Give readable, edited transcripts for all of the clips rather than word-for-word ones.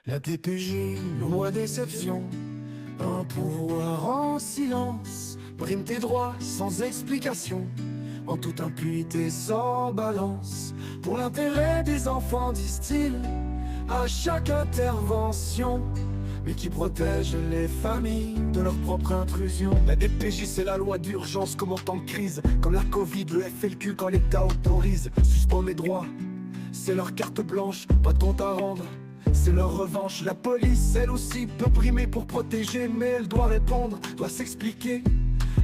La DPJ, loi d'exception, un pouvoir en silence, brime tes droits sans explication, en toute impunité sans balance, pour l'intérêt des enfants, disent-ils, à chaque intervention, mais qui protège les familles de leur propre intrusion. La DPJ, c'est la loi d'urgence comme en temps de crise, comme la Covid, le FLQ quand l'État autorise. Suspend mes droits, c'est leur carte blanche, pas de compte à rendre, c'est leur revanche. La police, elle aussi, peut brimer pour protéger, mais elle doit répondre, doit s'expliquer.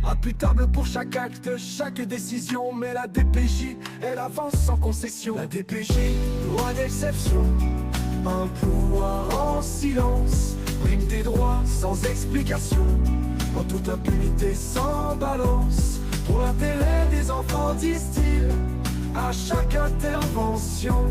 Imputable pour chaque acte, chaque décision, mais la DPJ, elle avance sans concession. La DPJ, loi d'exception, un pouvoir en silence, brime des droits sans explication, en toute impunité sans balance, pour l'intérêt des enfants, disent-ils, à chaque intervention,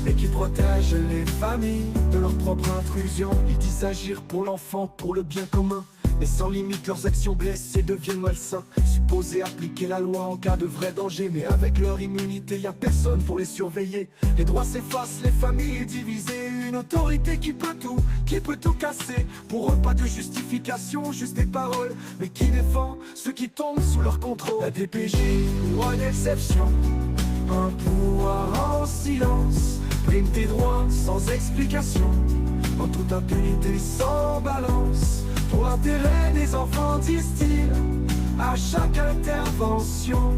et qui protège les familles de leur propre intrusion. Ils disent agir pour l'enfant, pour le bien commun, et sans limite leurs actions blessées deviennent malsains. Supposés appliquer la loi en cas de vrai danger, mais avec leur immunité y a personne pour les surveiller. Les droits s'effacent, les familles divisées, une autorité qui peut tout casser. Pour eux pas de justification, juste des paroles, mais qui défend ceux qui tombent sous leur contrôle. La DPJ, loi d'exception, un pouvoir en silence, brime tes droits sans explication, en toute impunité sans balance, pour l'intérêt des enfants, disent-ils, à chaque intervention,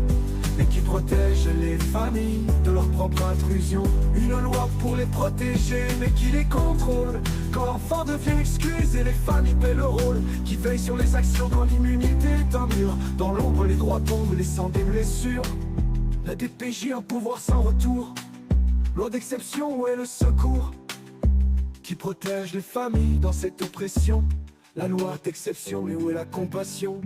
et qui protège les familles de leur propre intrusion. Une loi pour les protéger, mais qui les contrôle quand l'enfant devient excuse et les familles paient le rôle, qui veille sur les actions quand l'immunité est un mur. Dans l'ombre, les droits tombent, laissant des blessures. La DPJ, un pouvoir sans retour, loi d'exception, où est le secours, qui protège les familles dans cette oppression. La loi d'exception, mais où est la compassion?